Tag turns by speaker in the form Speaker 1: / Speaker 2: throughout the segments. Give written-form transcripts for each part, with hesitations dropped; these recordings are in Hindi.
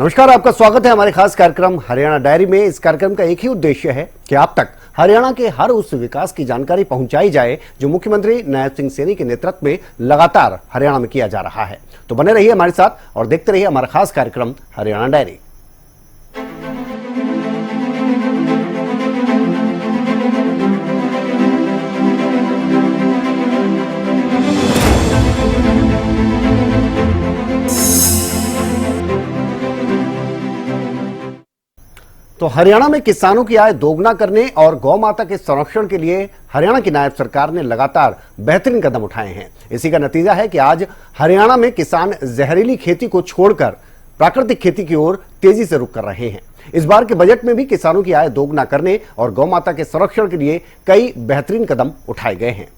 Speaker 1: नमस्कार, आपका स्वागत है हमारे खास कार्यक्रम हरियाणा डायरी में। इस कार्यक्रम का एक ही उद्देश्य है कि आप तक हरियाणा के हर उस विकास की जानकारी पहुंचाई जाए जो मुख्यमंत्री नायब सिंह सैनी के नेतृत्व में लगातार हरियाणा में किया जा रहा है। तो बने रहिए हमारे साथ और देखते रहिए हमारा खास कार्यक्रम हरियाणा डायरी। तो हरियाणा में किसानों की आय दोगुना करने और गौ माता के संरक्षण के लिए हरियाणा की नायब सरकार ने लगातार बेहतरीन कदम उठाए हैं। इसी का नतीजा है कि आज हरियाणा में किसान जहरीली खेती को छोड़कर प्राकृतिक खेती की ओर तेजी से रुख कर रहे हैं। इस बार के बजट में भी किसानों की आय दोगुना करने और गौ माता के संरक्षण के लिए कई बेहतरीन कदम उठाए गए हैं।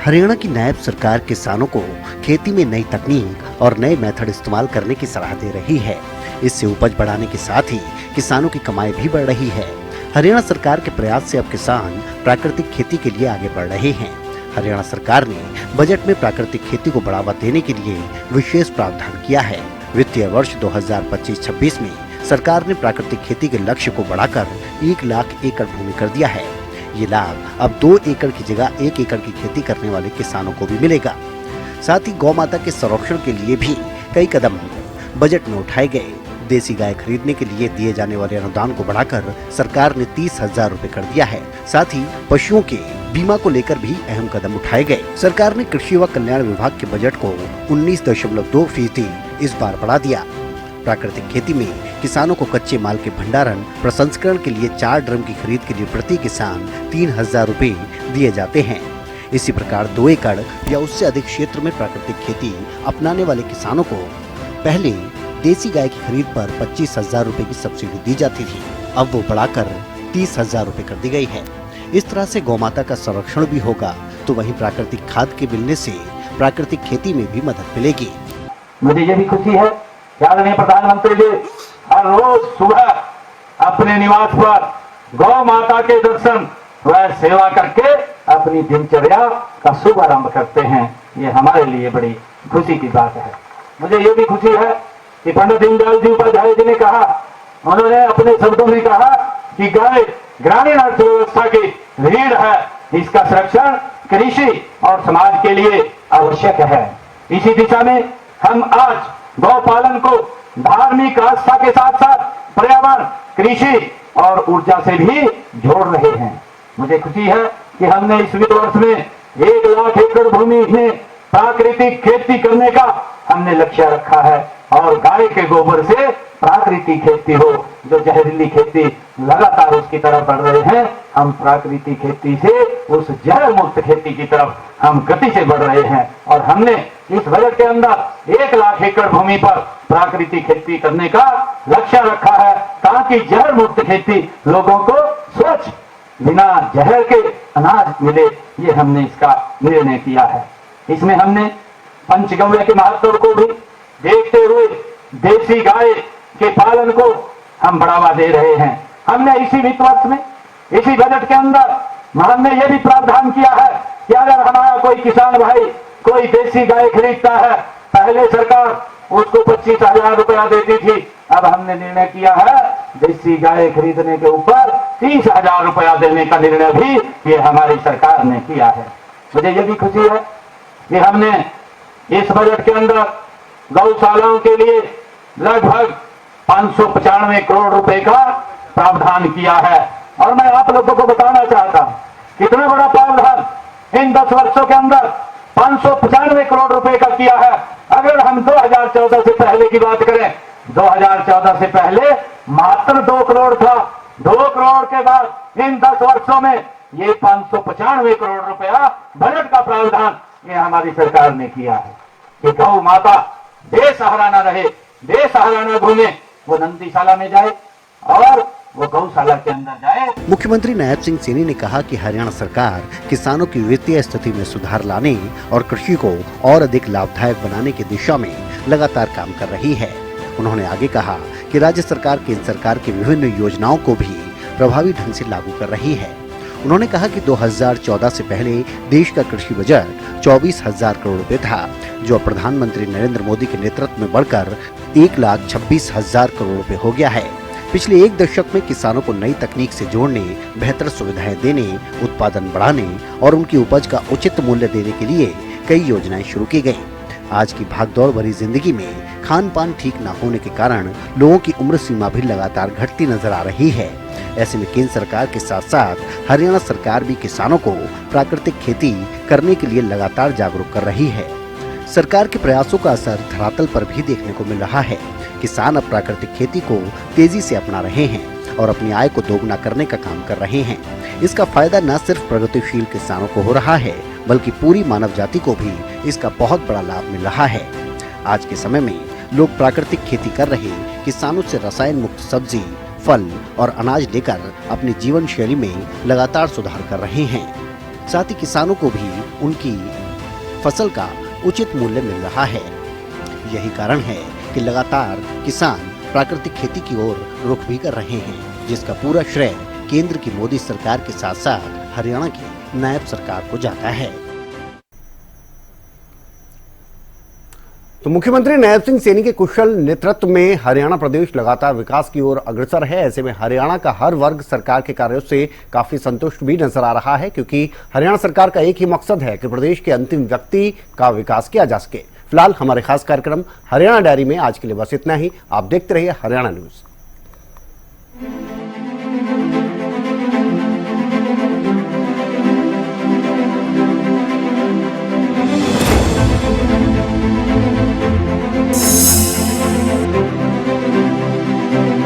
Speaker 1: हरियाणा की नायब सरकार किसानों को खेती में नई तकनीक और नए मेथड इस्तेमाल करने की सलाह दे रही है। इससे उपज बढ़ाने के साथ ही किसानों की कमाई भी बढ़ रही है। हरियाणा सरकार के प्रयास से अब किसान प्राकृतिक खेती के लिए आगे बढ़ रहे हैं। हरियाणा सरकार ने बजट में प्राकृतिक खेती को बढ़ावा देने के लिए विशेष प्रावधान किया है। वित्तीय वर्ष 2025-26 में सरकार ने प्राकृतिक खेती के लक्ष्य को बढ़ाकर 1 लाख एकड़ भूमि कर दिया है। ये लाभ अब 2 एकड़ की जगह 1 एकड़ की खेती करने वाले किसानों को भी मिलेगा। साथ ही गौ माता के संरक्षण के लिए भी कई कदम बजट में उठाए गए। देसी गाय खरीदने के लिए दिए जाने वाले अनुदान को बढ़ाकर सरकार ने 30,000 रुपए कर दिया है। साथ ही पशुओं के बीमा को लेकर भी अहम कदम उठाए गए। सरकार ने कृषि व कल्याण विभाग के बजट को 19.2% इस बार बढ़ा दिया। प्राकृतिक खेती में किसानों को कच्चे माल के भंडारण प्रसंस्करण के लिए 4 ड्रम की खरीद के लिए प्रति किसान 3,000 रुपए दिए जाते हैं। इसी प्रकार 2 एकड़ या उससे अधिक क्षेत्र में प्राकृतिक खेती अपनाने वाले किसानों को पहले देसी गाय की खरीद पर 25,000 रुपए की सब्सिडी दी जाती थी। अब वो बढ़ाकर 30,000 रुपए कर दी गई है। इस तरह से गौ माता का संरक्षण भी होगा तो वहीं प्राकृतिक खाद के मिलने से प्राकृतिक खेती में भी मदद मिलेगी।
Speaker 2: मुझे ये भी खुशी है आदरणीय प्रधानमंत्री जी हर रोज सुबह अपने निवास पर गौ माता के दर्शन व सेवा करके अपनी दिनचर्या का शुभ आरंभ करते हैं। ये हमारे लिए बड़ी खुशी की बात है। मुझे ये भी खुशी है कि पंडित दीनदयाल जी उपाध्याय जी ने कहा, उन्होंने अपने शब्दों में कहा कि गाय ग्रामीण अर्थव्यवस्था की रीढ़ है, इसका संरक्षण कृषि और समाज के लिए आवश्यक है। इसी दिशा में हम आज गौ पालन को धार्मिक आस्था के साथ साथ पर्यावरण, कृषि और ऊर्जा से भी जोड़ रहे हैं। मुझे खुशी है कि हमने इस वित्त वर्ष में 1 लाख एकड़ भूमि में प्राकृतिक खेती करने का हमने लक्ष्य रखा है और गाय के गोबर से प्राकृतिक खेती हो। जो जहरीली खेती लगातार उसकी तरफ बढ़ रहे हैं, हम प्राकृतिक खेती से उस जहर मुक्त खेती की तरफ हम गति से बढ़ रहे हैं और हमने इस बजट के अंदर 1 लाख एकड़ भूमि पर प्राकृतिक खेती करने का लक्ष्य रखा है ताकि जहर मुक्त खेती लोगों को स्वच्छ बिना जहर के अनाज मिले। ये हमने इसका निर्णय किया है। इसमें हमने पंचगव्य के महत्व को भी देखते हुए देसी गाय के पालन को हम बढ़ावा दे रहे हैं। हमने इसी वित्त वर्ष में इसी बजट के अंदर हमने ये भी प्रावधान किया है कि अगर हमारा कोई किसान भाई कोई देसी गाय खरीदता है, पहले सरकार उसको 25,000 रुपया देती थी, अब हमने निर्णय किया है देसी गाय खरीदने के ऊपर 30,000 रुपया देने का निर्णय भी ये हमारी सरकार ने किया है। मुझे ये भी खुशी है कि हमने इस बजट के अंदर गौशालाओं के लिए लगभग 595 करोड़ रुपए का प्रावधान किया है और मैं आप लोगों को बताना चाहता हूं कितना बड़ा प्रावधान इन 10 वर्षों के अंदर 595 करोड़ रुपए का किया है। अगर हम 2014 से पहले की बात करें, 2014 से पहले मात्र 2 करोड़ था। 2 करोड़ के बाद इन 10 वर्षों में ये 595 करोड़ रुपया बजट का प्रावधान ये हमारी सरकार ने किया है कि गौ माता बेसहारा न रहे, बेसहारा न घूमे, वो नंदीशाला में जाए और वो गौशाला के अंदर जाए।
Speaker 1: मुख्यमंत्री नायब सिंह सैनी ने कहा कि हरियाणा सरकार किसानों की वित्तीय स्थिति में सुधार लाने और कृषि को और अधिक लाभदायक बनाने की दिशा में लगातार काम कर रही है। उन्होंने आगे कहा कि राज्य सरकार केंद्र सरकार की विभिन्न योजनाओं को भी प्रभावी ढंग से लागू कर रही है। उन्होंने कहा कि 2014 से पहले देश का कृषि बजट 24,000 करोड़ रुपए था, जो प्रधानमंत्री नरेंद्र मोदी के नेतृत्व में बढ़कर 1,26,000 करोड़ रुपए हो गया है। पिछले एक दशक में किसानों को नई तकनीक से जोड़ने, बेहतर सुविधाएं देने, उत्पादन बढ़ाने और उनकी उपज का उचित मूल्य देने के लिए कई योजनाएं शुरू की गई। आज की भागदौड़ भरी जिंदगी में खान पान ठीक न होने के कारण लोगों की उम्र सीमा भी लगातार घटती नजर आ रही है। ऐसे में केंद्र सरकार के साथ साथ हरियाणा सरकार भी किसानों को प्राकृतिक खेती करने के लिए लगातार जागरूक कर रही है। सरकार के प्रयासों का असर धरातल पर भी देखने को मिल रहा है। किसान अब प्राकृतिक खेती को तेजी से अपना रहे हैं और अपनी आय को दोगुना करने का काम कर रहे हैं। इसका फायदा न सिर्फ प्रगतिशील किसानों को हो रहा है, बल्कि पूरी मानव जाति को भी इसका बहुत बड़ा लाभ मिल रहा है। आज के समय में लोग प्राकृतिक खेती कर रहे किसानों से रसायन मुक्त सब्जी, फल और अनाज लेकर अपनी जीवन शैली में लगातार सुधार कर रहे हैं। साथ ही किसानों को भी उनकी फसल का उचित मूल्य मिल रहा है। यही कारण है कि लगातार किसान प्राकृतिक खेती की ओर रुख भी कर रहे हैं, जिसका पूरा श्रेय केंद्र की मोदी सरकार के साथ साथ हरियाणा की नायब सरकार को जाता है।
Speaker 3: तो मुख्यमंत्री नायब सिंह सैनी के कुशल नेतृत्व में हरियाणा प्रदेश लगातार विकास की ओर अग्रसर है। ऐसे में हरियाणा का हर वर्ग सरकार के कार्यों से काफी संतुष्ट भी नजर आ रहा है, क्योंकि हरियाणा सरकार का एक ही मकसद है कि प्रदेश के अंतिम व्यक्ति का विकास किया जा सके। फिलहाल हमारे खास कार्यक्रम हरियाणा डायरी में आज के लिए बस इतना ही। आप देखते रहिए हरियाणा न्यूज।